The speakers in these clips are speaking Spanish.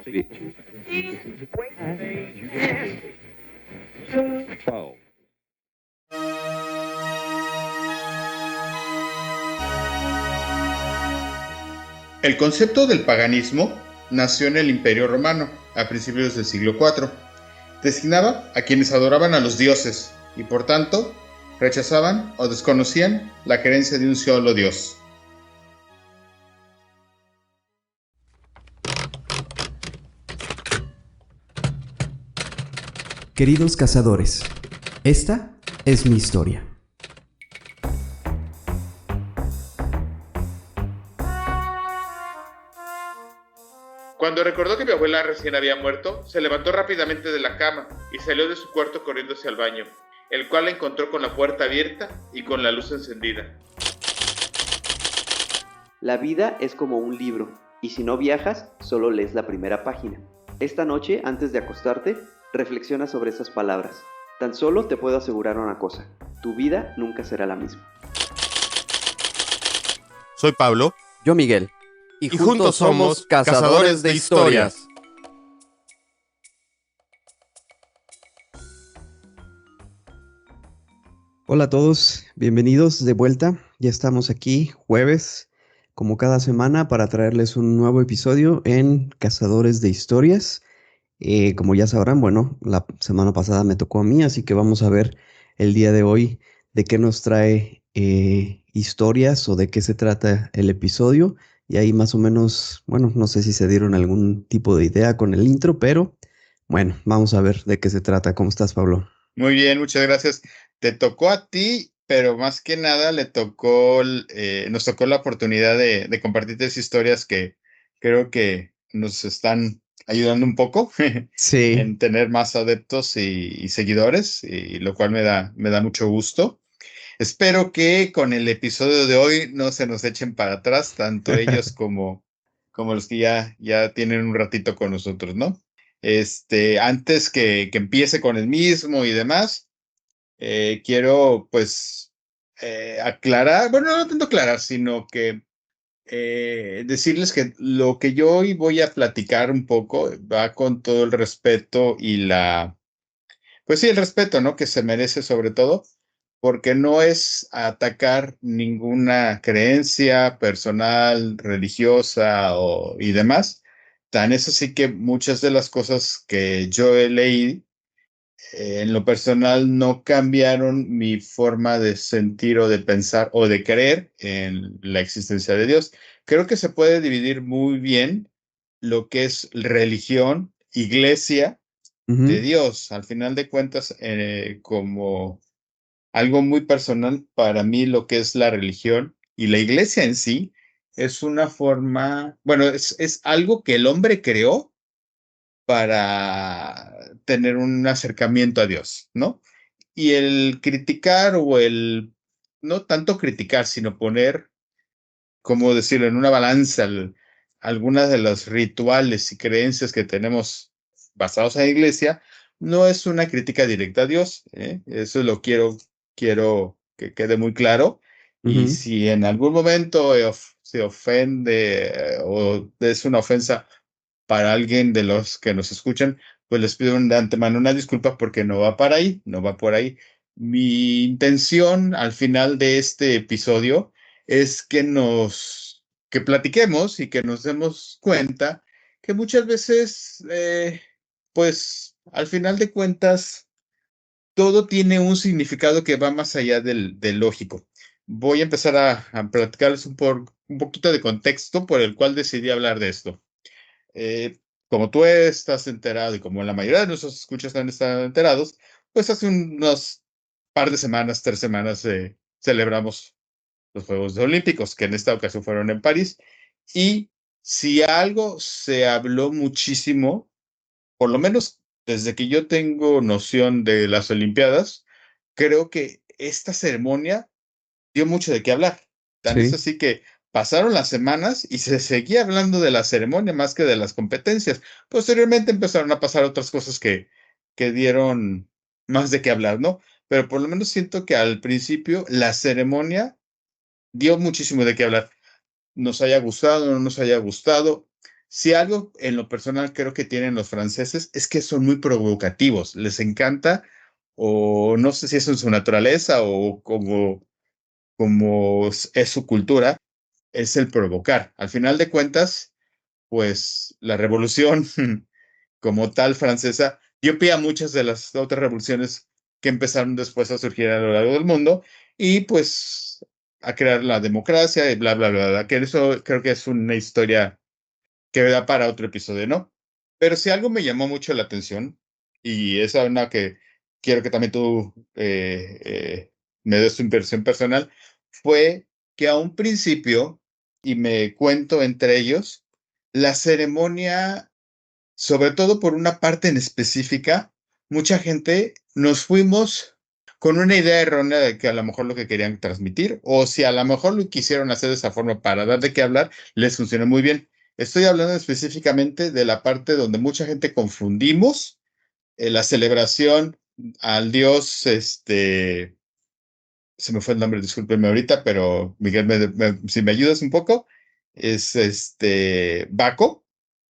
El concepto del paganismo nació en el Imperio Romano a principios del siglo IV. Designaba a quienes adoraban a los dioses y por tanto rechazaban o desconocían la creencia de un solo dios. Queridos cazadores, esta es mi historia. Cuando recordó que mi abuela recién había muerto, se levantó rápidamente de la cama y salió de su cuarto corriendo hacia el baño, el cual la encontró con la puerta abierta y con la luz encendida. La vida es como un libro, y si no viajas, solo lees la primera página. Esta noche, antes de acostarte, reflexiona sobre esas palabras. Tan solo te puedo asegurar una cosa: tu vida nunca será la misma. Soy Pablo. Yo, Miguel. Y juntos somos Cazadores de Historias. Hola a todos, bienvenidos de vuelta. Ya estamos aquí jueves, como cada semana, para traerles un nuevo episodio en Cazadores de Historias. Como ya sabrán, bueno, la semana pasada me tocó a mí, así que vamos a ver el día de hoy de qué nos trae historias o de qué se trata el episodio. Y ahí más o menos, bueno, no sé si se dieron algún tipo de idea con el intro, pero bueno, vamos a ver de qué se trata. ¿Cómo estás, Pablo? Muy bien, muchas gracias. Te tocó a ti, pero más que nada nos tocó la oportunidad de compartir estas historias que creo que nos están ayudando un poco Sí. en tener más adeptos y seguidores, y lo cual me da mucho gusto. Espero que con el episodio de hoy no se nos echen para atrás, tanto ellos como los que ya tienen un ratito con nosotros, ¿no? Antes que empiece con el mismo y demás, quiero pues aclarar, bueno, no tanto aclarar, sino que decirles que lo que yo hoy voy a platicar un poco va con todo el respeto y pues sí, el respeto, ¿no? Que se merece sobre todo, porque no es atacar ninguna creencia personal, religiosa y demás. Tan es así que muchas de las cosas que yo he leído, en lo personal, no cambiaron mi forma de sentir o de pensar o de creer en la existencia de Dios. Creo que se puede dividir muy bien lo que es religión, iglesia, de Dios. Al final de cuentas, como algo muy personal para mí, lo que es la religión y la iglesia en sí es una forma, bueno, es algo que el hombre creó para tener un acercamiento a Dios, ¿no? Y el criticar no tanto criticar, sino poner, ¿cómo decirlo?, en una balanza algunas de los rituales y creencias que tenemos basados en la iglesia, no es una crítica directa a Dios, ¿eh? Eso lo quiero que quede muy claro. Y si en algún momento se ofende o es una ofensa para alguien de los que nos escuchan, pues les pido de antemano una disculpa porque no va para ahí, no va por ahí. Mi intención al final de este episodio es que platiquemos y que nos demos cuenta que muchas veces, pues al final de cuentas, todo tiene un significado que va más allá del lógico. Voy a empezar a platicarles un poquito de contexto por el cual decidí hablar de esto. Como tú estás enterado y como la mayoría de nuestros escuchas han estado enterados, pues hace unos par de semanas, 3 semanas, celebramos los Juegos Olímpicos, que en esta ocasión fueron en París. Y si algo se habló muchísimo, por lo menos desde que yo tengo noción de las Olimpiadas, creo que esta ceremonia dio mucho de qué hablar. Tan es Sí. así que pasaron las semanas y se seguía hablando de la ceremonia más que de las competencias. Posteriormente empezaron a pasar otras cosas que dieron más de qué hablar, ¿no? Pero por lo menos siento que al principio la ceremonia dio muchísimo de qué hablar. Nos haya gustado o no nos haya gustado, Si algo en lo personal creo que tienen los franceses es que son muy provocativos, les encanta, o no sé si eso es su naturaleza o como es su cultura, es el provocar. Al final de cuentas, pues la revolución como tal francesa dio pie a muchas de las otras revoluciones que empezaron después a surgir a lo largo del mundo y pues a crear la democracia y bla, bla, bla, bla, que eso creo que es una historia que da para otro episodio, ¿no? Pero si algo me llamó mucho la atención, y es una que quiero que también tú me des tu impresión personal, fue que a un principio, y me cuento entre ellos, la ceremonia, sobre todo por una parte en específica, mucha gente nos fuimos con una idea errónea de que a lo mejor lo que querían transmitir, o si a lo mejor lo quisieron hacer de esa forma para dar de qué hablar, les funcionó muy bien. Estoy hablando específicamente de la parte donde mucha gente confundimos la celebración al dios, se me fue el nombre, discúlpenme ahorita, pero Miguel, si me ayudas un poco, es Baco,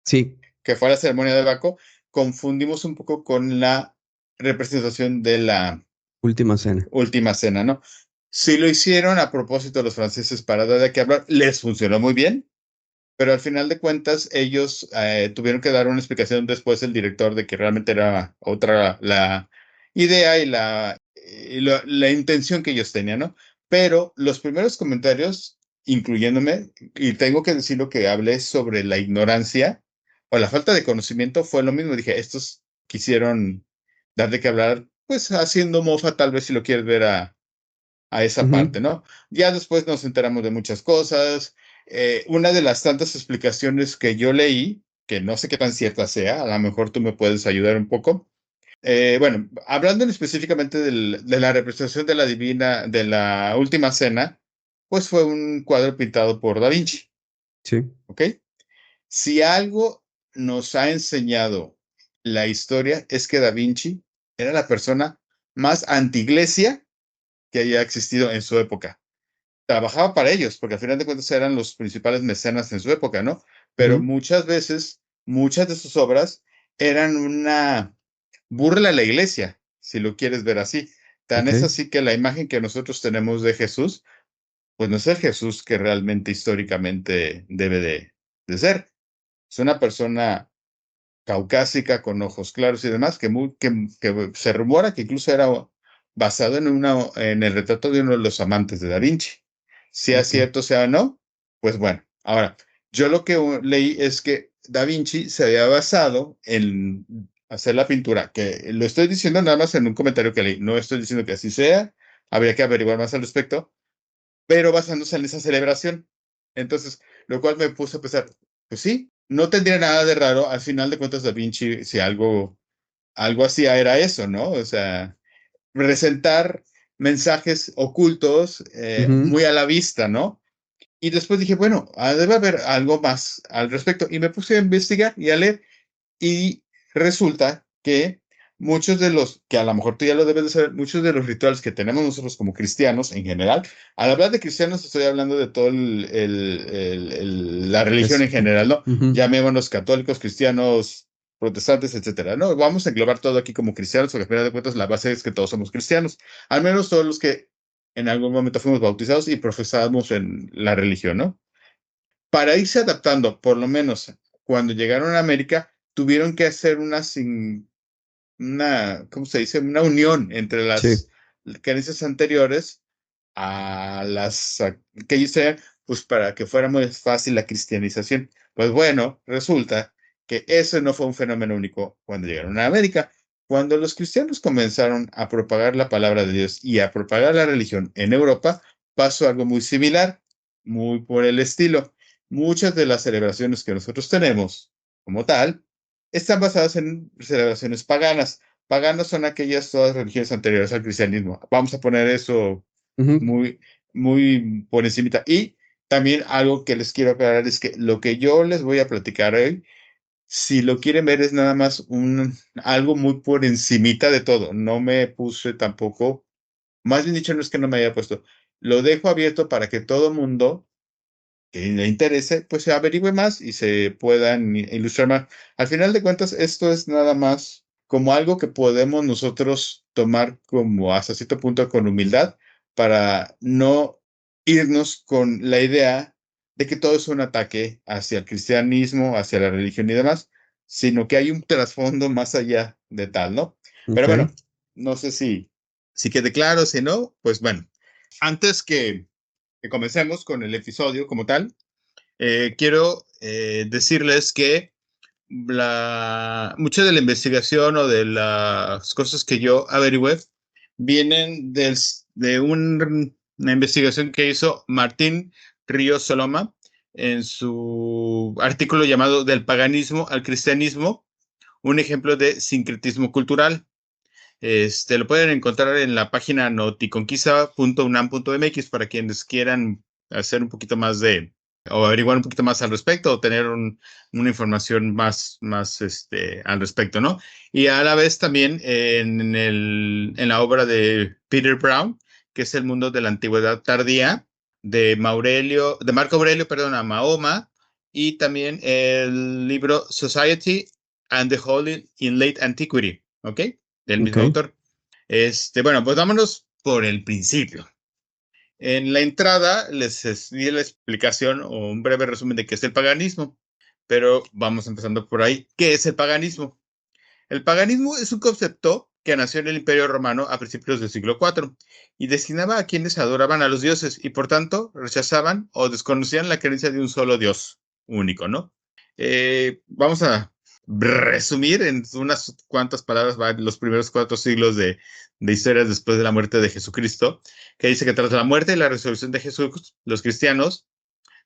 Sí, que fue la ceremonia de Baco, confundimos un poco con la representación de la Última Cena. Última Cena, ¿no? Si lo hicieron a propósito los franceses para dar de qué hablar, les funcionó muy bien, pero al final de cuentas ellos tuvieron que dar una explicación después el director de que realmente era otra la idea y la intención que ellos tenían, ¿no? Pero los primeros comentarios, incluyéndome, y tengo que decir lo que hablé sobre la ignorancia o la falta de conocimiento, fue lo mismo. Dije, estos quisieron dar de qué hablar, pues haciendo mofa, tal vez si lo quieres ver a esa Ujú. parte, ¿no? Ya después nos enteramos de muchas cosas. Una de las tantas explicaciones que yo leí, que no sé qué tan cierta sea, a lo mejor tú me puedes ayudar un poco. Bueno, hablando específicamente de la representación de la Divina, de la Última Cena, pues fue un cuadro pintado por Da Vinci, Sí, ¿ok? Si algo nos ha enseñado la historia es que Da Vinci era la persona más antiglesia que haya existido en su época. Trabajaba para ellos, porque al final de cuentas eran los principales mecenas en su época, ¿no? Pero ujú, muchas veces, muchas de sus obras eran una burla a la iglesia, si lo quieres ver así. Tan ok, es así que la imagen que nosotros tenemos de Jesús, pues no es el Jesús que realmente históricamente debe de ser. Es una persona caucásica, con ojos claros y demás, que se rumora que incluso era basado en el retrato de uno de los amantes de Da Vinci. Sea ok, cierto, sea no, pues bueno. Ahora, yo lo que leí es que Da Vinci se había basado en hacer la pintura, que lo estoy diciendo nada más en un comentario que leí, no estoy diciendo que así sea, habría que averiguar más al respecto, pero basándose en esa celebración. Entonces, lo cual me puso a pensar, pues sí, no tendría nada de raro, al final de cuentas Da Vinci, si algo hacía era eso, ¿no? O sea, presentar mensajes ocultos ujú, muy a la vista, ¿no? Y después dije, bueno, debe haber algo más al respecto. Y me puse a investigar y a leer. Y resulta que muchos de los, que a lo mejor tú ya lo debes de saber, muchos de los rituales que tenemos nosotros como cristianos en general, al hablar de cristianos estoy hablando de todo la religión es, en general, ¿no? ujú, Llamémonos católicos, cristianos, protestantes, etcétera, ¿no? Vamos a englobar todo aquí como cristianos, porque al final de cuentas la base es que todos somos cristianos, al menos todos los que en algún momento fuimos bautizados y profesamos en la religión, ¿no? Para irse adaptando, por lo menos cuando llegaron a América, tuvieron que hacer ¿cómo se dice? Una unión entre sí, las creencias anteriores que ellos tenían, pues para que fuera muy fácil la cristianización. Pues bueno, resulta que eso no fue un fenómeno único cuando llegaron a América. Cuando los cristianos comenzaron a propagar la palabra de Dios y a propagar la religión en Europa, pasó algo muy similar, muy por el estilo. Muchas de las celebraciones que nosotros tenemos como tal están basadas en celebraciones paganas. Paganas son aquellas todas religiones anteriores al cristianismo. Vamos a poner eso ujú, muy, muy por encimita. Y también algo que les quiero aclarar es que lo que yo les voy a platicar hoy, si lo quieren ver, es nada más algo muy por encimita de todo. No me puse tampoco, más bien dicho, no es que no me haya puesto, lo dejo abierto para que todo mundo que le interese, pues se averigüe más y se puedan ilustrar más. Al final de cuentas, esto es nada más como algo que podemos nosotros tomar como hasta cierto punto con humildad para no irnos con la idea de que todo es un ataque hacia el cristianismo, hacia la religión y demás, sino que hay un trasfondo más allá de tal, ¿no? Pero Ok. bueno, no sé si quede claro, si no, pues bueno, antes que comencemos con el episodio como tal, quiero decirles que mucha de la investigación o de las cosas que yo averigüé vienen de una investigación que hizo Martín Ríos Soloma en su artículo llamado Del paganismo al cristianismo, un ejemplo de sincretismo cultural. Lo pueden encontrar en la página noticonquista.unam.mx para quienes quieran hacer un poquito más o averiguar un poquito más al respecto o tener una información más al respecto, ¿no? Y a la vez también en la obra de Peter Brown, que es El mundo de la antigüedad tardía, de Marco Aurelio, perdón, a Mahoma, y también el libro Society and the Holy in Late Antiquity, ¿ok? Del mismo Ok. autor. Bueno, pues vámonos por el principio. En la entrada les di la explicación o un breve resumen de qué es el paganismo, pero vamos empezando por ahí. ¿Qué es el paganismo? El paganismo es un concepto que nació en el Imperio Romano a principios del siglo IV y destinaba a quienes adoraban a los dioses y por tanto rechazaban o desconocían la creencia de un solo dios único, ¿no? Vamos a resumir en unas cuantas palabras los primeros 4 siglos de historias después de la muerte de Jesucristo, que dice que tras la muerte y la resurrección de Jesús, los cristianos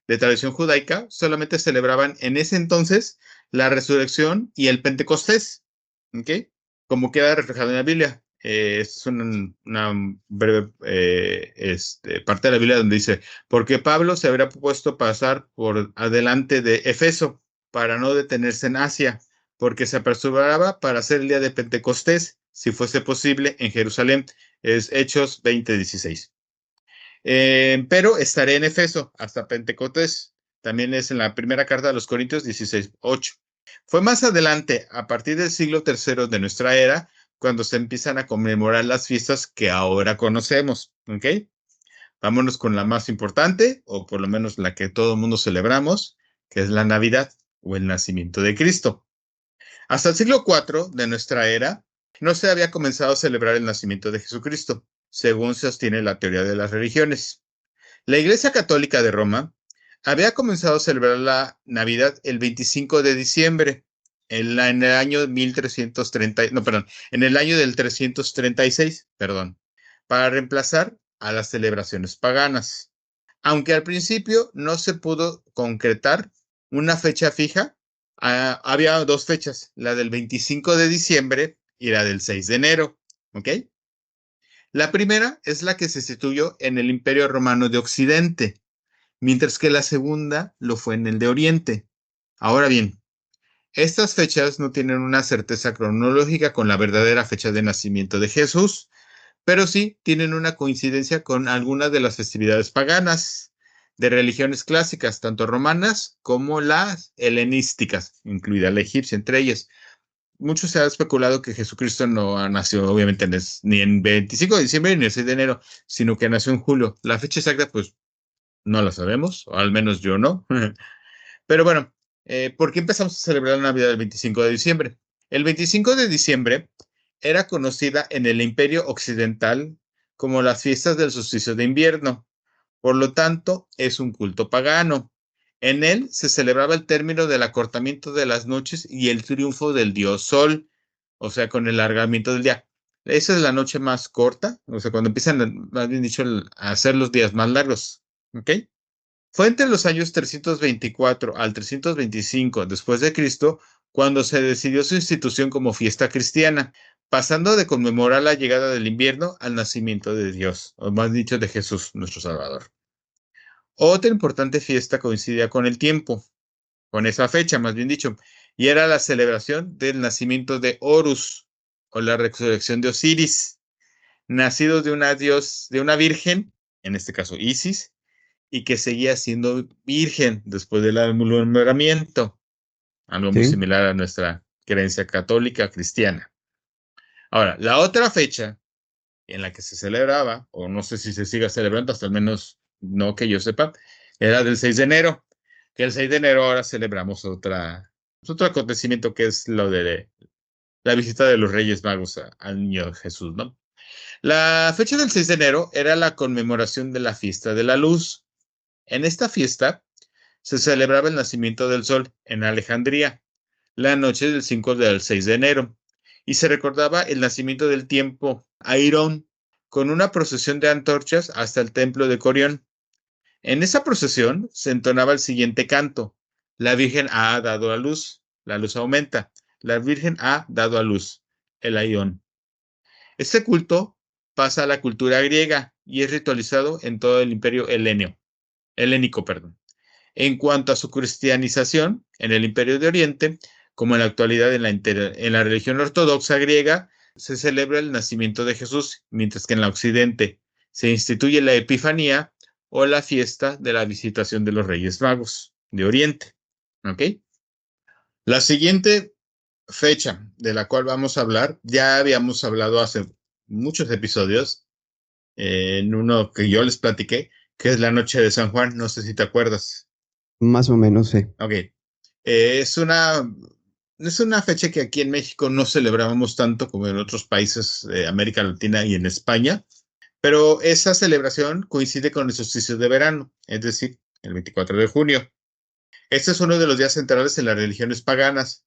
de tradición judaica solamente celebraban en ese entonces la resurrección y el Pentecostés, ¿ok? Como queda reflejado en la Biblia. Es una breve parte de la Biblia donde dice, porque Pablo se habría puesto pasar por adelante de Efeso para no detenerse en Asia, porque se apresuraba para hacer el día de Pentecostés, si fuese posible, en Jerusalén. Es Hechos 20:16. Pero estaré en Efeso hasta Pentecostés. También es en la primera carta de los Corintios 16:8. Fue más adelante, a partir del siglo III de nuestra era, cuando se empiezan a conmemorar las fiestas que ahora conocemos. ¿Ok? Vámonos con la más importante, o por lo menos la que todo el mundo celebramos, que es la Navidad o el nacimiento de Cristo. Hasta el siglo IV de nuestra era, no se había comenzado a celebrar el nacimiento de Jesucristo, según sostiene la teoría de las religiones. La Iglesia Católica de Roma había comenzado a celebrar la Navidad el 25 de diciembre, en el año 1330, no, perdón, en el año del 336, perdón, para reemplazar a las celebraciones paganas. Aunque al principio no se pudo concretar una fecha fija, había 2 fechas, la del 25 de diciembre y la del 6 de enero, ¿ok? La primera es la que se instituyó en el Imperio Romano de Occidente, mientras que la segunda lo fue en el de Oriente. Ahora bien, estas fechas no tienen una certeza cronológica con la verdadera fecha de nacimiento de Jesús, pero sí tienen una coincidencia con algunas de las festividades paganas de religiones clásicas, tanto romanas como las helenísticas, incluida la egipcia entre ellas. Mucho se ha especulado que Jesucristo no nació, obviamente, ni en 25 de diciembre ni el 6 de enero, sino que nació en julio. La fecha exacta, pues, no la sabemos, o al menos yo no. Pero bueno, ¿por qué empezamos a celebrar la Navidad el 25 de diciembre? El 25 de diciembre era conocida en el Imperio Occidental como las fiestas del solsticio de invierno. Por lo tanto, es un culto pagano. En él se celebraba el término del acortamiento de las noches y el triunfo del dios Sol, o sea, con el alargamiento del día. Esa es la noche más corta, o sea, cuando empiezan, más bien dicho, a hacer los días más largos. ¿Ok? Fue entre los años 324 al 325 después de Cristo cuando se decidió su institución como fiesta cristiana, pasando de conmemorar la llegada del invierno al nacimiento de Dios, o más dicho, de Jesús, nuestro Salvador. Otra importante fiesta coincidía con el tiempo, con esa fecha, más bien dicho, y era la celebración del nacimiento de Horus, o la resurrección de Osiris, nacido de una virgen, en este caso Isis, y que seguía siendo virgen después del alumbramiento, algo muy Sí. similar a nuestra creencia católica cristiana. Ahora, la otra fecha en la que se celebraba, o no sé si se siga celebrando, hasta al menos no que yo sepa, era del 6 de enero, que el 6 de enero ahora celebramos otro acontecimiento que es lo de la visita de los Reyes Magos al niño Jesús, ¿no? La fecha del 6 de enero era la conmemoración de la fiesta de la luz. En esta fiesta se celebraba el nacimiento del sol en Alejandría, la noche del 5 del 6 de enero, y se recordaba el nacimiento del tiempo Airón, con una procesión de antorchas hasta el templo de Corión. En esa procesión se entonaba el siguiente canto: la Virgen ha dado a luz, la luz aumenta, la Virgen ha dado a luz, el Aión. Este culto pasa a la cultura griega y es ritualizado en todo el imperio helénico. En cuanto a su cristianización, en el Imperio de Oriente, como en la actualidad en la religión ortodoxa griega, se celebra el nacimiento de Jesús, mientras que en la Occidente se instituye la Epifanía o la fiesta de la visitación de los Reyes Magos de Oriente. ¿Ok? La siguiente fecha de la cual vamos a hablar, ya habíamos hablado hace muchos episodios, en uno que yo les platiqué, que es la noche de San Juan, no sé si te acuerdas. Más o menos, sí. Ok. Es una fecha que aquí en México no celebramos tanto como en otros países de América Latina y en España, pero esa celebración coincide con el solsticio de verano, es decir, el 24 de junio. Este es uno de los días centrales en las religiones paganas.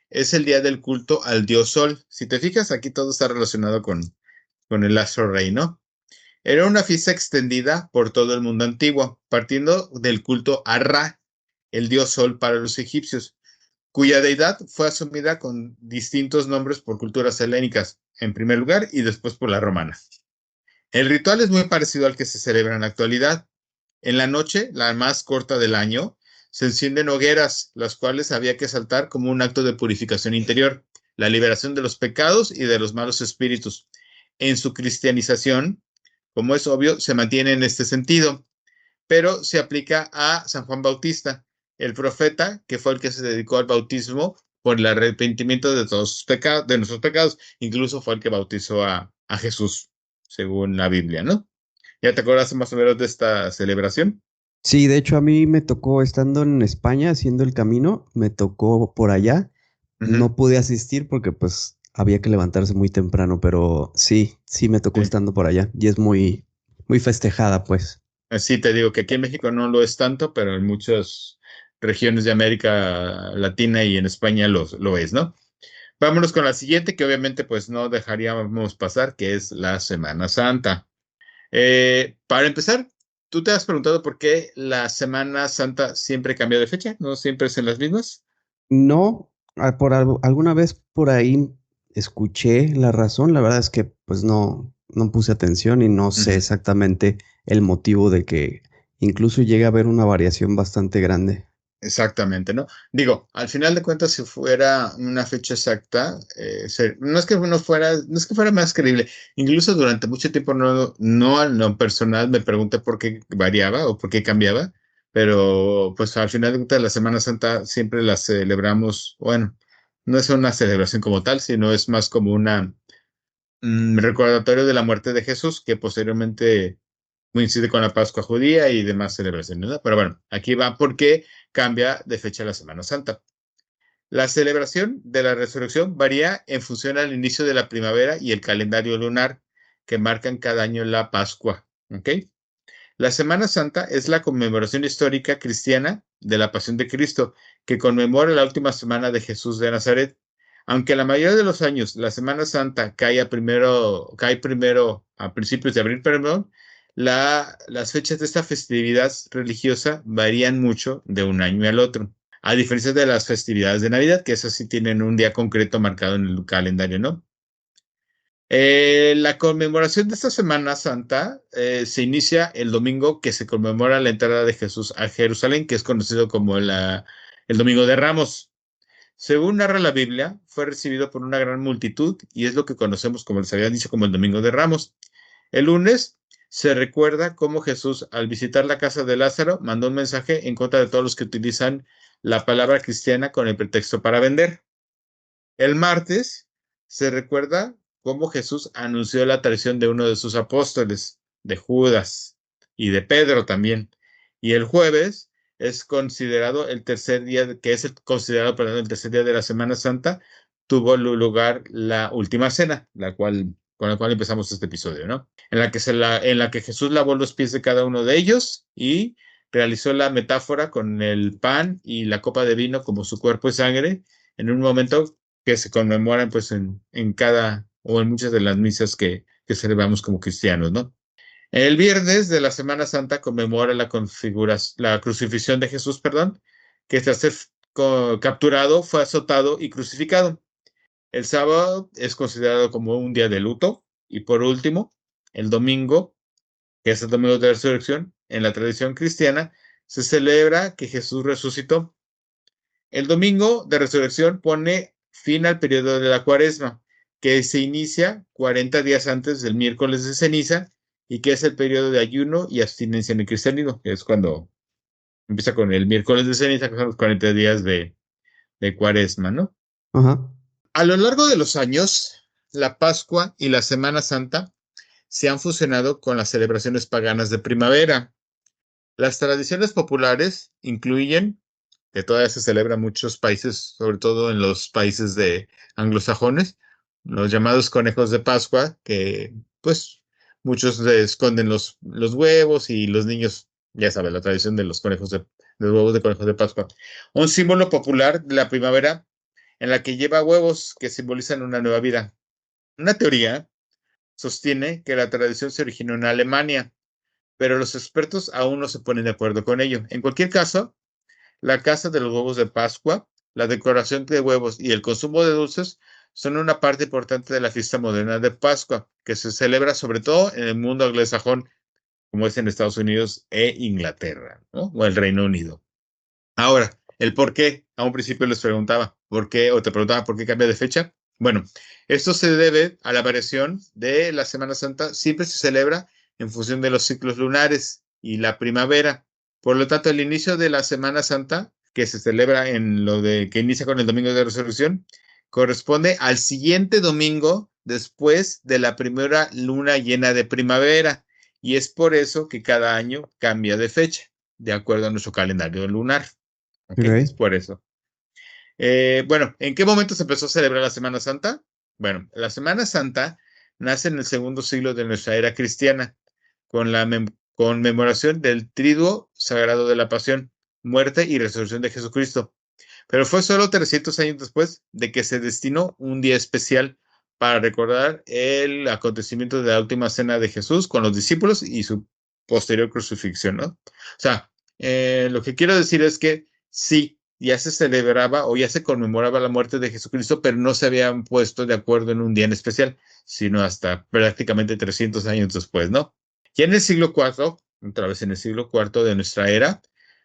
Es el día del culto al dios Sol. Si te fijas, aquí todo está relacionado con el astro rey, ¿no? Era una fiesta extendida por todo el mundo antiguo, partiendo del culto a Ra, el dios Sol para los egipcios, cuya deidad fue asumida con distintos nombres por culturas helénicas, en primer lugar, y después por la romana. El ritual es muy parecido al que se celebra en la actualidad. En la noche, la más corta del año, se encienden hogueras, las cuales había que saltar como un acto de purificación interior, la liberación de los pecados y de los malos espíritus. En su cristianización, como es obvio, se mantiene en este sentido, pero se aplica a San Juan Bautista, el profeta que fue el que se dedicó al bautismo por el arrepentimiento de todos sus pecados, de nuestros pecados. Incluso fue el que bautizó a Jesús, según la Biblia, ¿no? ¿Ya te acuerdas más o menos de esta celebración? Sí, de hecho a mí me tocó estando en España haciendo el camino, me tocó por allá. Ujú. No pude asistir porque pues había que levantarse muy temprano, pero sí me tocó Sí. estando por allá y es muy festejada, pues. Sí, te digo que aquí en México no lo es tanto, pero en muchas regiones de América Latina y en España lo es, ¿no? Vámonos con la siguiente, que obviamente pues no dejaríamos pasar, que es la Semana Santa. Para empezar, ¿tú te has preguntado por qué la Semana Santa siempre cambia de fecha? ¿No siempre es en las mismas? No, alguna vez por ahí escuché la razón, la verdad es que pues no puse atención y no sé Ujú. exactamente el motivo de que incluso llegue a haber una variación bastante grande. Exactamente, ¿no? Digo, al final de cuentas, si fuera una fecha exacta, no es que no es que fuera más creíble. Incluso durante mucho tiempo no en lo personal me pregunté por qué variaba o por qué cambiaba, pero pues al final de cuentas la Semana Santa siempre la celebramos, bueno, no es una celebración como tal, sino es más como una recordatorio de la muerte de Jesús, que posteriormente coincide con la Pascua judía y demás celebraciones, ¿no? Pero bueno, aquí va porque cambia de fecha la Semana Santa. La celebración de la resurrección varía en función al inicio de la primavera y el calendario lunar que marcan cada año la Pascua, ¿ok? La Semana Santa es la conmemoración histórica cristiana de la Pasión de Cristo, que conmemora la última semana de Jesús de Nazaret. Aunque la mayoría de los años la Semana Santa cae primero a principios de abril, perdón, las fechas de esta festividad religiosa varían mucho de un año al otro. A diferencia de las festividades de Navidad, que esas sí tienen un día concreto marcado en el calendario, ¿no? La conmemoración de esta Semana Santa se inicia el domingo que se conmemora la entrada de Jesús a Jerusalén, que es conocido como el Domingo de Ramos. Según narra la Biblia, fue recibido por una gran multitud y es lo que conocemos, como les había dicho, como el Domingo de Ramos. El lunes se recuerda cómo Jesús, al visitar la casa de Lázaro, mandó un mensaje en contra de todos los que utilizan la palabra cristiana con el pretexto para vender. El martes se recuerda cómo Jesús anunció la traición de uno de sus apóstoles, de Judas y de Pedro también. Y el jueves es considerado el tercer día, que es considerado, perdón, el tercer día de la Semana Santa, tuvo lugar la última cena, con la cual empezamos este episodio, ¿no? En la que Jesús lavó los pies de cada uno de ellos y realizó la metáfora con el pan y la copa de vino como su cuerpo y sangre en un momento que se conmemoran pues en cada o en muchas de las misas que celebramos como cristianos, ¿no? El viernes de la Semana Santa conmemora la crucifixión de Jesús, perdón, que tras ser capturado fue azotado y crucificado. El sábado es considerado como un día de luto. Y por último, el domingo, que es el domingo de resurrección, en la tradición cristiana, se celebra que Jesús resucitó. El domingo de resurrección pone fin al periodo de la Cuaresma, que se inicia 40 días antes del miércoles de ceniza y que es el periodo de ayuno y abstinencia en el cristianismo, que es cuando empieza con el miércoles de ceniza, que son los 40 días de Cuaresma, ¿no? Ajá. A lo largo de los años, la Pascua y la Semana Santa se han fusionado con las celebraciones paganas de primavera. Las tradiciones populares incluyen, que todavía se celebra en muchos países, sobre todo en los países de anglosajones, los llamados conejos de Pascua, que pues muchos esconden los huevos y los niños, ya saben, la tradición de los huevos de conejos de Pascua. Un símbolo popular de la primavera en la que lleva huevos que simbolizan una nueva vida. Una teoría sostiene que la tradición se originó en Alemania, pero los expertos aún no se ponen de acuerdo con ello. En cualquier caso, la caza de los huevos de Pascua, la decoración de huevos y el consumo de dulces son una parte importante de la fiesta moderna de Pascua, que se celebra sobre todo en el mundo anglosajón, como es en Estados Unidos e Inglaterra, ¿no? O el Reino Unido. Ahora, el por qué, a un principio les preguntaba, ¿por qué? O te preguntaba, ¿por qué cambia de fecha? Bueno, esto se debe a la variación de la Semana Santa. Siempre se celebra en función de los ciclos lunares y la primavera. Por lo tanto, el inicio de la Semana Santa, que se celebra que inicia con el Domingo de Resurrección, corresponde al siguiente domingo después de la primera luna llena de primavera. Y es por eso que cada año cambia de fecha, de acuerdo a nuestro calendario lunar. Okay. Es por eso. Bueno, ¿en qué momento se empezó a celebrar la Semana Santa? Bueno, la Semana Santa nace en el segundo siglo de nuestra era cristiana, con la conmemoración del Triduo Sagrado de la Pasión, muerte y resurrección de Jesucristo. Pero fue solo 300 años después de que se destinó un día especial para recordar el acontecimiento de la última cena de Jesús con los discípulos y su posterior crucifixión, ¿no? O sea, lo que quiero decir es que sí, ya se celebraba o ya se conmemoraba la muerte de Jesucristo, pero no se habían puesto de acuerdo en un día en especial, sino hasta prácticamente 300 años después, ¿no? Ya en el siglo IV, otra vez en el siglo IV de nuestra era,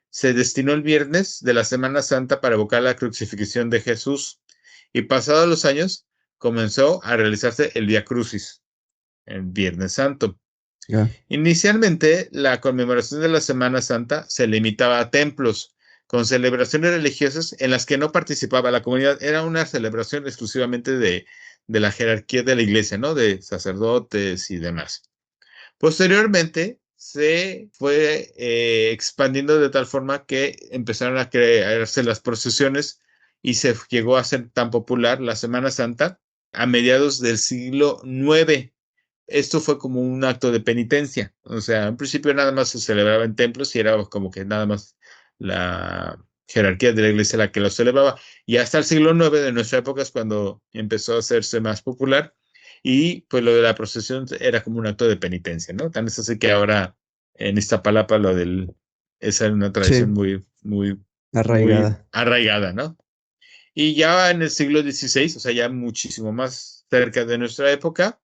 se destinó el viernes de la Semana Santa para evocar la crucifixión de Jesús y pasados los años comenzó a realizarse el Vía Crucis, el Viernes Santo. Yeah. Inicialmente, la conmemoración de la Semana Santa se limitaba a templos, con celebraciones religiosas en las que no participaba la comunidad. Era una celebración exclusivamente de la jerarquía de la iglesia, ¿no? De sacerdotes y demás. Posteriormente, se fue expandiendo de tal forma que empezaron a crearse las procesiones y se llegó a ser tan popular la Semana Santa a mediados del siglo IX. Esto fue como un acto de penitencia. O sea, en principio nada más se celebraba en templos y era como que nada más la jerarquía de la iglesia la que lo celebraba. Y hasta el siglo IX de nuestra época es cuando empezó a hacerse más popular. Y pues lo de la procesión era como un acto de penitencia, ¿no? Tan es así que ahora en Iztapalapa esa es una tradición muy arraigada. Muy arraigada, ¿no? Y ya en el siglo XVI, o sea, ya muchísimo más cerca de nuestra época,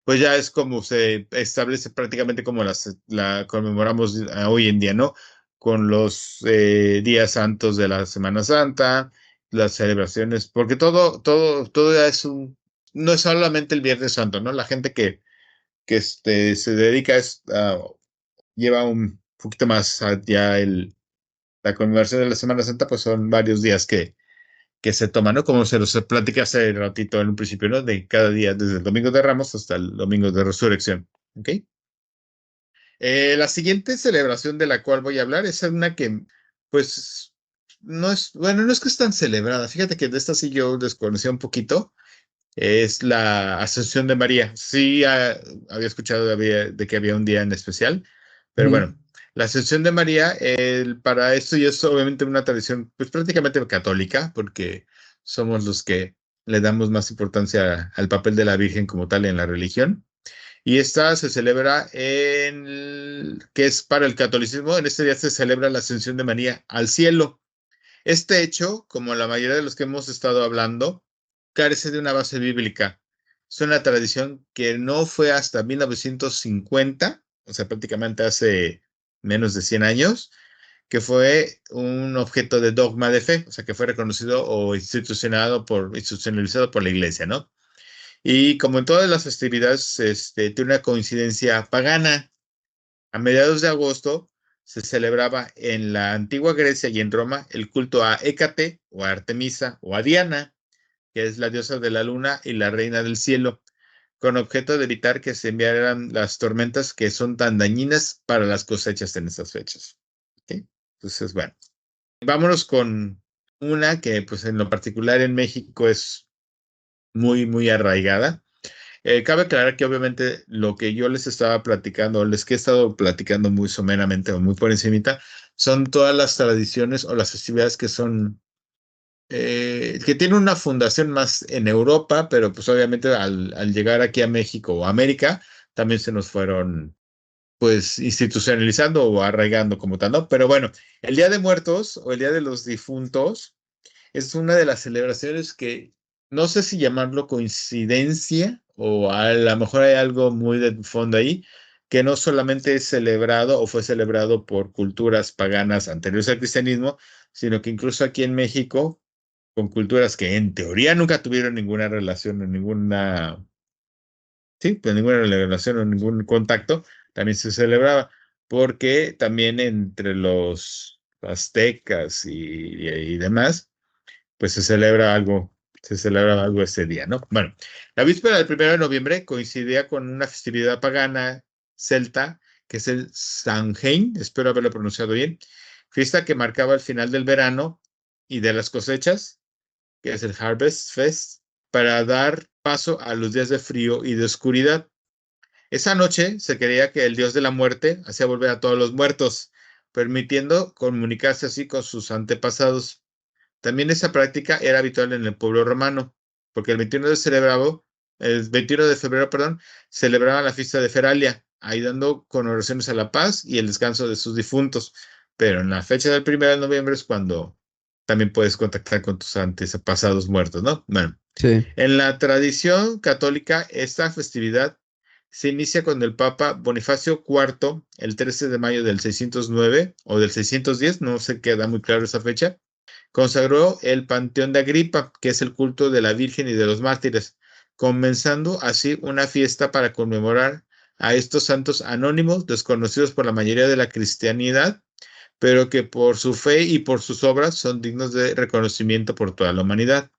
pues ya es como se establece prácticamente como la conmemoramos hoy en día, ¿no? Con los días santos de la Semana Santa, las celebraciones, porque todo ya no es solamente el Viernes Santo, ¿no? La gente que que se dedica lleva un poquito más allá la conmemoración de la Semana Santa, pues son varios días que se toman, ¿no? Como se los platicé hace ratito en un principio, ¿no? De cada día, desde el Domingo de Ramos hasta el Domingo de Resurrección, ¿ok? La siguiente celebración de la cual voy a hablar es una que, pues, no es que es tan celebrada. Fíjate que de esta sí yo desconocía un poquito. Es la Ascensión de María. Sí, había escuchado de que había un día en especial, pero bueno, la Ascensión de María, para esto y es obviamente una tradición, pues prácticamente católica, porque somos los que le damos más importancia al papel de la Virgen como tal en la religión. Y esta se celebra que es para el catolicismo, en este día se celebra la Ascensión de María al cielo. Este hecho, como la mayoría de los que hemos estado hablando, carece de una base bíblica. Es una tradición que no fue hasta 1950, o sea, prácticamente hace menos de 100 años, que fue un objeto de dogma de fe, o sea, que fue reconocido o institucionalizado por la iglesia, ¿no? Y como en todas las festividades, tiene una coincidencia pagana. A mediados de agosto se celebraba en la antigua Grecia y en Roma el culto a Hécate o a Artemisa o a Diana, que es la diosa de la luna y la reina del cielo, con objeto de evitar que se enviaran las tormentas que son tan dañinas para las cosechas en estas fechas. ¿Okay? Entonces, bueno, vámonos con una que pues en lo particular en México es muy, muy arraigada. Cabe aclarar que obviamente lo que yo les estaba platicando, les que he estado platicando muy someramente o muy por encimita, son todas las tradiciones o las festividades que son, que tienen una fundación más en Europa, pero pues obviamente al llegar aquí a México o América, también se nos fueron pues institucionalizando o arraigando como tal, ¿no? Pero bueno, el Día de Muertos o el Día de los Difuntos es una de las celebraciones que no sé si llamarlo coincidencia o a lo mejor hay algo muy de fondo ahí, que no solamente es celebrado o fue celebrado por culturas paganas anteriores al cristianismo, sino que incluso aquí en México, con culturas que en teoría nunca tuvieron ninguna relación o ninguna, sí, pues ninguna relación o ningún contacto, también se celebraba, porque también entre los aztecas y demás, pues se celebra algo ese día, ¿no? Bueno, la víspera del 1 de noviembre coincidía con una festividad pagana celta, que es el Samhain, espero haberlo pronunciado bien, fiesta que marcaba el final del verano y de las cosechas, que es el Harvest Fest, para dar paso a los días de frío y de oscuridad. Esa noche se creía que el dios de la muerte hacía volver a todos los muertos, permitiendo comunicarse así con sus antepasados. También esa práctica era habitual en el pueblo romano, porque el 21 de febrero, perdón, celebraban la fiesta de Feralia, ayudando con oraciones a la paz y el descanso de sus difuntos. Pero en la fecha del 1 de noviembre es cuando también puedes contactar con tus antepasados muertos, ¿no? Bueno, Sí. en la tradición católica, esta festividad se inicia con el Papa Bonifacio IV, el 13 de mayo del 609 o del 610, no se queda muy claro esa fecha, consagró el Panteón de Agripa, que es el culto de la Virgen y de los mártires, comenzando así una fiesta para conmemorar a estos santos anónimos, desconocidos por la mayoría de la cristianidad, pero que por su fe y por sus obras son dignos de reconocimiento por toda la humanidad.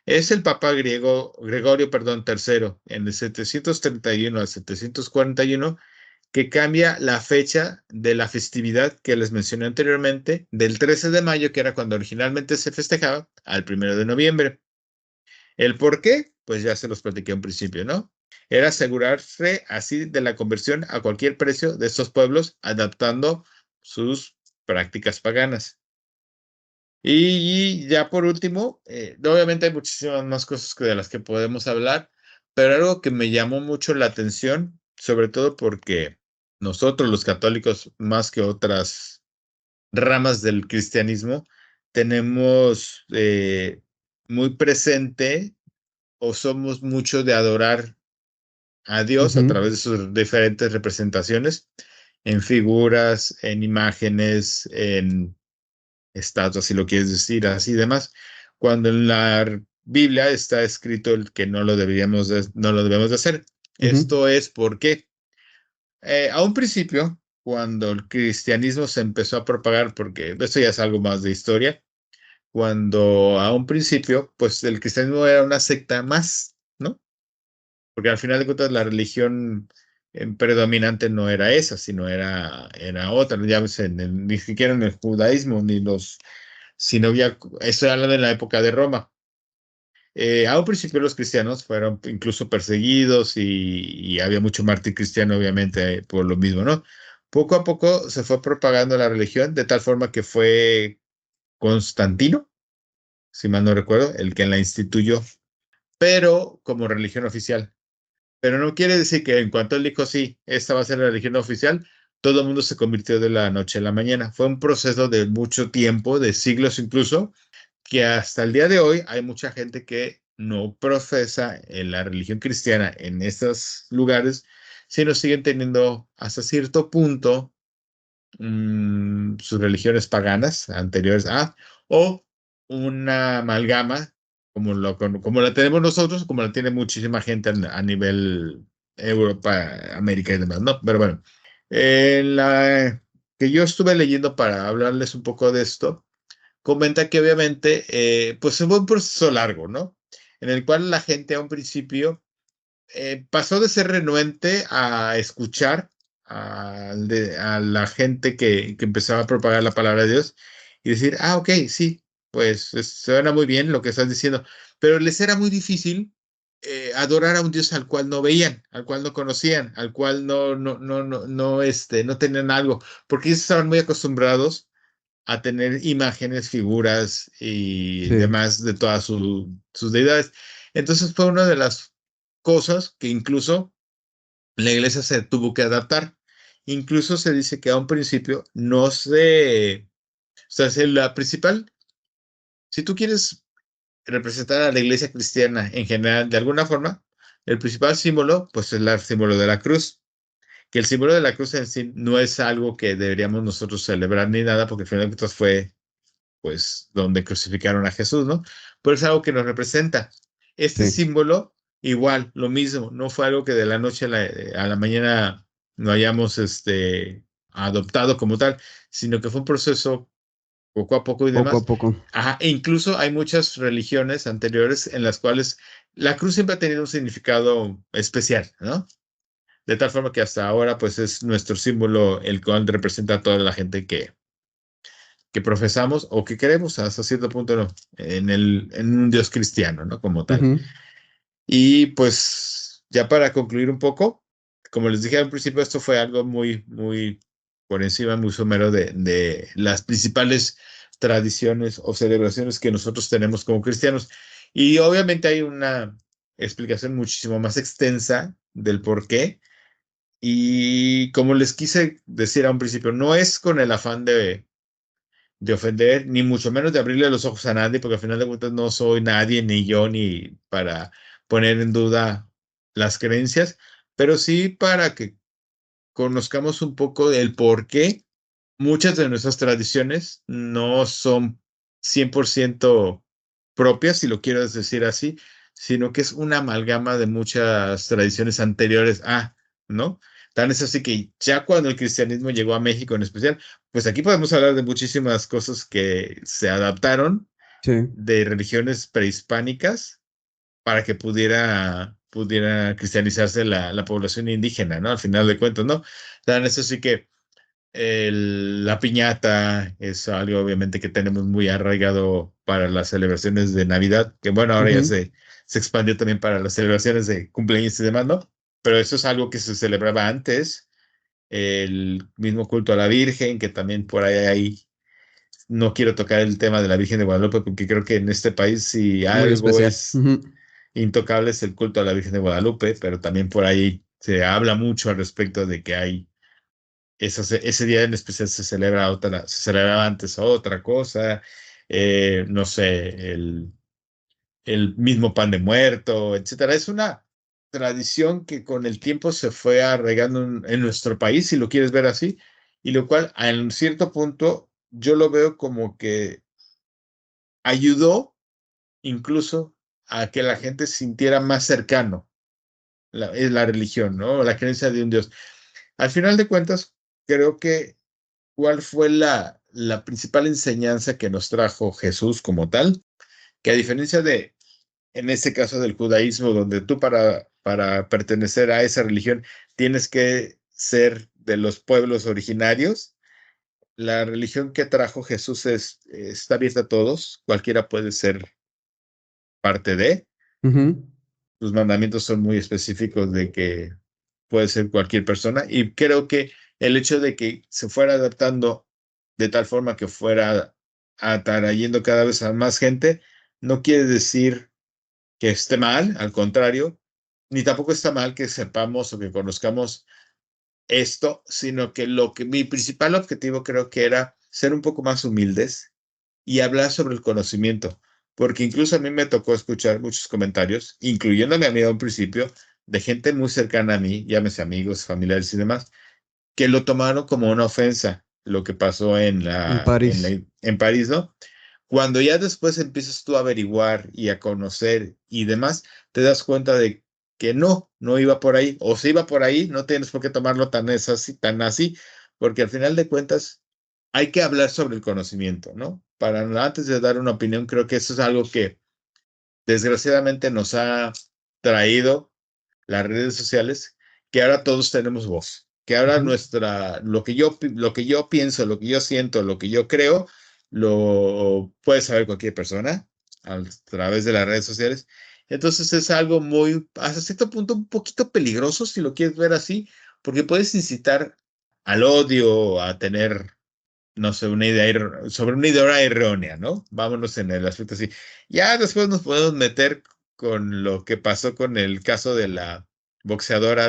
Es el Papa Gregorio, III, en el 731 al 741, que cambia la fecha de la festividad que les mencioné anteriormente, del 13 de mayo, que era cuando originalmente se festejaba, al 1 de noviembre. ¿El por qué? Pues ya se los platiqué en principio, ¿no? Era asegurarse así de la conversión a cualquier precio de estos pueblos, adaptando sus prácticas paganas. Y ya por último, obviamente hay muchísimas más cosas de las que podemos hablar, pero algo que me llamó mucho la atención, sobre todo porque nosotros los católicos, más que otras ramas del cristianismo, tenemos muy presente o somos mucho de adorar a Dios a través de sus diferentes representaciones, en figuras, en imágenes, en estatuas, si lo quieres decir así y demás, cuando en la Biblia está escrito el que no lo debemos de hacer. Esto es porque a un principio, cuando el cristianismo se empezó a propagar, porque esto ya es algo más de historia, cuando a un principio, pues el cristianismo era una secta más, ¿no? Porque al final de cuentas la religión predominante no era esa, sino era otra. Ya ves, ni siquiera en el judaísmo, sino ya, estoy hablando de la época de Roma. A un principio los cristianos fueron incluso perseguidos y había mucho mártir cristiano, obviamente, por lo mismo, ¿no? Poco a poco se fue propagando la religión de tal forma que fue Constantino, si mal no recuerdo, el que la instituyó, pero como religión oficial. Pero no quiere decir que en cuanto él dijo, sí, esta va a ser la religión oficial, todo el mundo se convirtió de la noche a la mañana. Fue un proceso de mucho tiempo, de siglos incluso, que hasta el día de hoy hay mucha gente que no profesa en la religión cristiana en estos lugares, sino siguen teniendo hasta cierto punto sus religiones paganas anteriores o una amalgama como la tenemos nosotros, como la tiene muchísima gente a nivel Europa, América y demás, ¿no? Pero bueno, la que yo estuve leyendo para hablarles un poco de esto, comenta que obviamente, pues fue un proceso largo, ¿no? En el cual la gente a un principio pasó de ser renuente a escuchar a la gente que empezaba a propagar la palabra de Dios y decir, ok, sí, pues suena muy bien lo que estás diciendo, pero les era muy difícil adorar a un Dios al cual no veían, al cual no conocían, al cual no tenían algo, porque ellos estaban muy acostumbrados a tener imágenes, figuras y Sí. demás de todas sus deidades. Entonces fue una de las cosas que incluso la iglesia se tuvo que adaptar. Incluso se dice que a un principio o sea, la principal, si tú quieres representar a la iglesia cristiana en general de alguna forma, el principal símbolo, pues es el símbolo de la cruz, que el símbolo de la cruz en sí no es algo que deberíamos nosotros celebrar ni nada, porque al final de cuentas fue pues donde crucificaron a Jesús, ¿no? Pero es algo que nos representa. Este Sí. símbolo, igual, lo mismo, no fue algo que de la noche a la mañana no hayamos adoptado como tal, sino que fue un proceso poco a poco y Poco demás. a poco. Ajá, e incluso hay muchas religiones anteriores en las cuales la cruz siempre ha tenido un significado especial, ¿no? De tal forma que hasta ahora, pues es nuestro símbolo, el cual representa a toda la gente que profesamos o que queremos hasta cierto punto ¿no? En un Dios cristiano, ¿no? Como tal. Ujú. Y pues ya para concluir un poco, como les dije al principio, esto fue algo muy, muy por encima, muy somero de las principales tradiciones o celebraciones que nosotros tenemos como cristianos. Y obviamente hay una explicación muchísimo más extensa del por qué. Y como les quise decir a un principio, no es con el afán de ofender, ni mucho menos de abrirle los ojos a nadie, porque al final de cuentas no soy nadie, ni yo, ni para poner en duda las creencias, pero sí para que conozcamos un poco del por qué muchas de nuestras tradiciones no son 100% propias, si lo quiero decir así, sino que es una amalgama de muchas tradiciones anteriores ¿no? Tan es así que ya cuando el cristianismo llegó a México en especial, pues aquí podemos hablar de muchísimas cosas que se adaptaron Sí. de religiones prehispánicas para que pudiera cristianizarse la población indígena, ¿no? Al final de cuentas, ¿no? Tan es así que la piñata es algo obviamente que tenemos muy arraigado para las celebraciones de Navidad, que bueno, ahora ya Ujú. se expandió también para las celebraciones de cumpleaños y demás, ¿no? Pero eso es algo que se celebraba antes, el mismo culto a la Virgen, que también por no quiero tocar el tema de la Virgen de Guadalupe, porque creo que en este país si Muy algo especial. es Ujú. intocable es el culto a la Virgen de Guadalupe, pero también por ahí se habla mucho al respecto de que ese día en especial se celebraba antes otra cosa, no sé, el mismo pan de muerto, etcétera. Es una tradición que con el tiempo se fue arraigando en nuestro país, si lo quieres ver así, y lo cual en cierto punto yo lo veo como que ayudó incluso a que la gente se sintiera más cercano es la religión, ¿no? La creencia de un Dios. Al final de cuentas, creo que cuál fue la principal enseñanza que nos trajo Jesús como tal, que a diferencia de, en este caso del judaísmo, donde tú para pertenecer a esa religión tienes que ser de los pueblos originarios, la religión que trajo Jesús está abierta a todos, cualquiera puede ser parte de. Ujú. Los mandamientos son muy específicos de que puede ser cualquier persona y creo que el hecho de que se fuera adaptando de tal forma que fuera atrayendo cada vez a más gente, no quiere decir que esté mal, al contrario, ni tampoco está mal que sepamos o que conozcamos esto, sino que mi principal objetivo creo que era ser un poco más humildes y hablar sobre el conocimiento, porque incluso a mí me tocó escuchar muchos comentarios, incluyéndome a mí a un principio, de gente muy cercana a mí, llámese amigos, familiares y demás, que lo tomaron como una ofensa, lo que pasó En París. en París, ¿no? Cuando ya después empiezas tú a averiguar y a conocer y demás, te das cuenta de que no iba por ahí, o si iba por ahí, no tienes por qué tomarlo tan así, porque al final de cuentas hay que hablar sobre el conocimiento, ¿no? Para antes de dar una opinión, creo que eso es algo que desgraciadamente nos ha traído las redes sociales, que ahora todos tenemos voz, que ahora Ujú. lo que yo pienso, lo que yo siento, lo que yo creo, lo puede saber cualquier persona a través de las redes sociales. Entonces es algo muy, hasta cierto punto, un poquito peligroso si lo quieres ver así, porque puedes incitar al odio, a tener, no sé, una idea sobre una idea errónea, ¿no? Vámonos en el aspecto así. Ya después nos podemos meter con lo que pasó con el caso de la boxeadora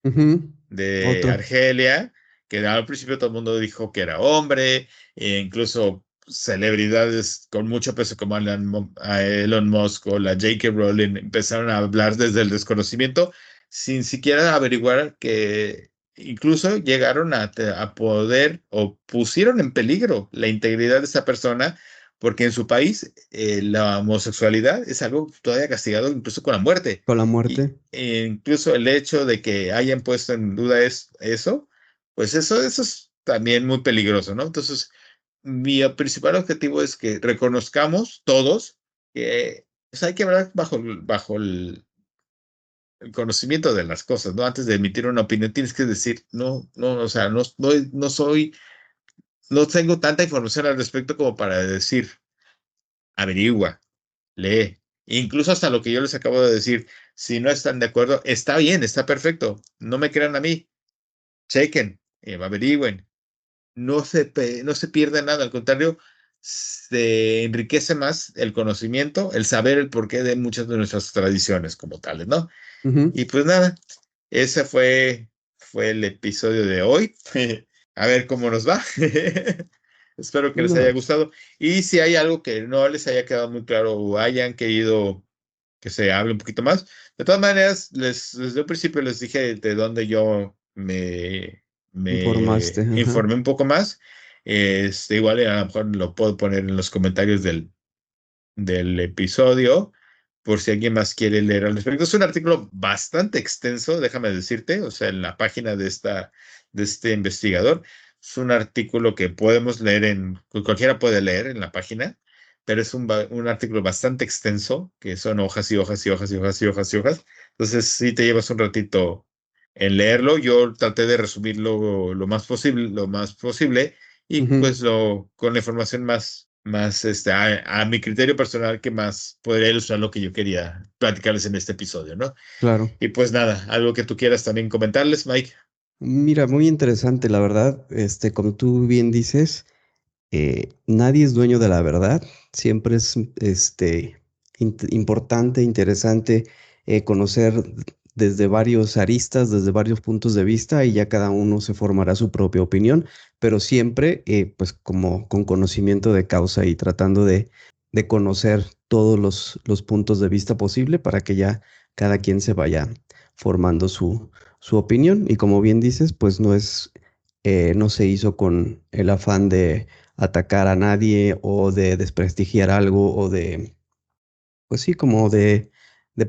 Ujú. de Otro. Argelia, que al principio todo el mundo dijo que era hombre, e incluso celebridades con mucho peso como Elon Musk o la J.K. Rowling empezaron a hablar desde el desconocimiento sin siquiera averiguar que incluso llegaron a poder o pusieron en peligro la integridad de esa persona porque en su país la homosexualidad es algo todavía castigado incluso con la muerte. Con la Y muerte. incluso el hecho de que hayan puesto en duda eso, pues eso es también muy peligroso, ¿no? Entonces, mi principal objetivo es que reconozcamos todos que pues, hay que hablar bajo el conocimiento de las cosas, ¿no? Antes de emitir una opinión, tienes que decir, o sea, no tengo tanta información al respecto como para decir, averigua, lee. Incluso hasta lo que yo les acabo de decir, si no están de acuerdo, está bien, está perfecto. No me crean a mí. Chequen, averigüen. No se pierde nada, al contrario, se enriquece más el conocimiento, el saber el porqué de muchas de nuestras tradiciones como tales, ¿no? Ujú. Y pues nada, ese fue el episodio de hoy. A ver cómo nos va. Espero que les haya No. gustado. Y si hay algo que no les haya quedado muy claro o hayan querido que se hable un poquito más, de todas maneras, desde un principio les dije de dónde yo Informaste. me Ajá. informé un poco más. Igual a lo mejor lo puedo poner en los comentarios del episodio, por si alguien más quiere leer al respecto. Es un artículo bastante extenso, déjame decirte, o sea, en la página de este investigador. Es un artículo que podemos leer que cualquiera puede leer en la página, pero es un artículo bastante extenso, que son hojas y hojas y hojas y hojas y hojas y hojas. Entonces, sí te llevas un ratito en leerlo. Yo traté de resumirlo lo más posible y Ujú. pues con la información más a mi criterio personal que más podría ilustrar lo que yo quería platicarles en este episodio, ¿no? Claro. Y pues nada, algo que tú quieras también comentarles, Mike. Mira, muy interesante, la verdad. Como tú bien dices, nadie es dueño de la verdad. Siempre es importante, interesante conocer desde varios aristas, desde varios puntos de vista, y ya cada uno se formará su propia opinión, pero siempre pues como con conocimiento de causa y tratando de conocer todos los puntos de vista posible para que ya cada quien se vaya formando su opinión. Y como bien dices, pues no se hizo con el afán de atacar a nadie o de desprestigiar algo o de, pues sí, como de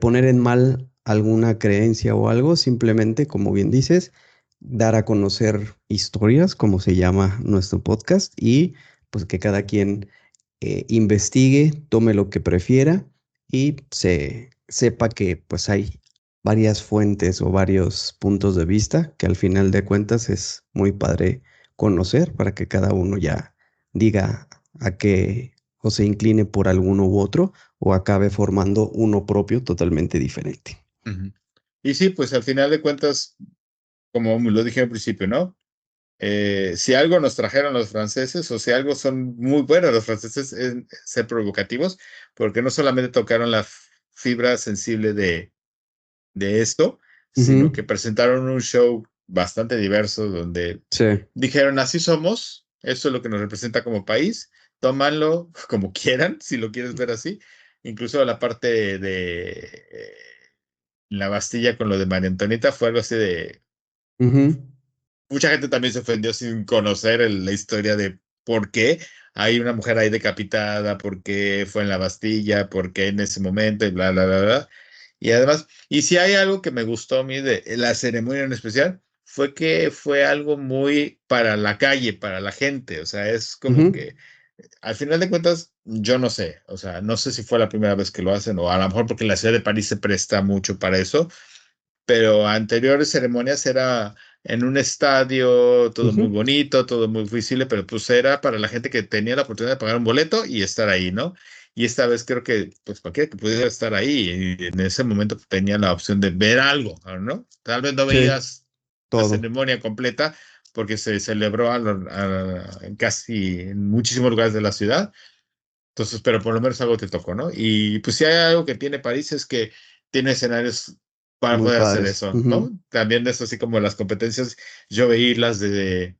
poner en mal alguna creencia o algo, simplemente, como bien dices, dar a conocer historias, como se llama nuestro podcast, y pues que cada quien investigue, tome lo que prefiera y sepa que pues hay varias fuentes o varios puntos de vista que al final de cuentas es muy padre conocer para que cada uno ya diga a qué o se incline por alguno u otro o acabe formando uno propio totalmente diferente. Ujú. Y sí, pues al final de cuentas, como lo dije al principio, ¿no? Si algo nos trajeron los franceses, o si algo son muy buenos los franceses en ser provocativos, porque no solamente tocaron la fibra sensible de esto, sino Ujú. que presentaron un show bastante diverso donde Sí. dijeron, así somos, esto es lo que nos representa como país, tómanlo como quieran, si lo quieres ver así. Incluso la parte de la Bastilla con lo de María Antonieta fue algo así de... Ujú. Mucha gente también se ofendió sin conocer la historia de por qué hay una mujer ahí decapitada, por qué fue en la Bastilla, por qué en ese momento, y bla, bla, bla, bla. Y además, y si hay algo que me gustó a mí de la ceremonia en especial, fue que fue algo muy para la calle, para la gente. O sea, es como Ujú. que al final de cuentas, yo no sé. O sea, no sé si fue la primera vez que lo hacen, o a lo mejor porque la ciudad de París se presta mucho para eso, pero anteriores ceremonias era en un estadio, todo muy Ujú. bonito, todo muy visible, pero pues era para la gente que tenía la oportunidad de pagar un boleto y estar ahí, ¿no? Y esta vez creo que, pues, cualquiera que pudiera estar ahí, y en ese momento tenía la opción de ver algo, ¿no? Tal vez no Sí, veías la todo. ceremonia completa porque se celebró en casi en muchísimos lugares de la ciudad, entonces, pero por lo menos algo te tocó, ¿no? Y pues si hay algo que tiene París es que tiene escenarios para Muy poder hacer padres. eso, Ujú. ¿no? También eso, así como las competencias, yo veí las de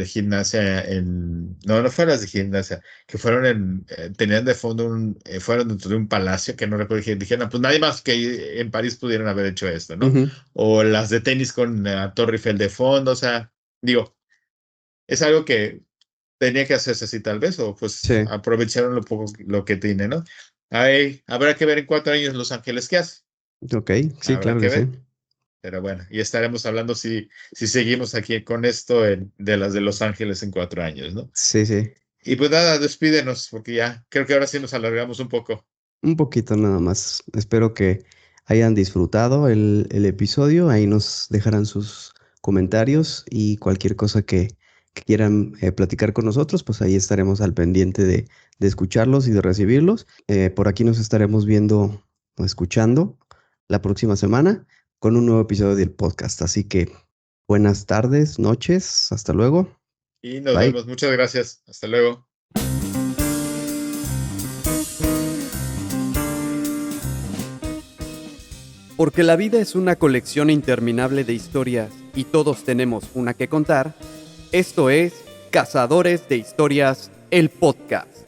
gimnasia no, no fueron las de gimnasia, que fueron tenían de fondo fueron dentro de un palacio que no recuerdo, dijeron, "No, pues nadie más que en París pudieron haber hecho esto, ¿no? Ujú. O las de tenis con la Torre Eiffel de fondo, o sea, digo, es algo que tenía que hacerse así tal vez, o pues Sí. aprovecharon lo poco lo que tiene, ¿no? Habrá que ver en 4 años Los Ángeles qué hace, Ok, sí, habrá claro que que sí. ver, pero bueno, y estaremos hablando si seguimos aquí con esto de las de Los Ángeles en 4 años, ¿no? Sí, sí. Y pues nada, despídenos, porque ya creo que ahora sí nos alargamos un poco. Un poquito nada más. Espero que hayan disfrutado el episodio. Ahí nos dejarán sus comentarios y cualquier cosa que quieran platicar con nosotros, pues ahí estaremos al pendiente de escucharlos y de recibirlos. Por aquí nos estaremos viendo o escuchando la próxima semana con un nuevo episodio del podcast. Así que buenas tardes, noches, hasta luego. Y nos Bye. vemos. Muchas gracias. Hasta luego. Porque la vida es una colección interminable de historias y todos tenemos una que contar, esto es Cazadores de Historias, el podcast.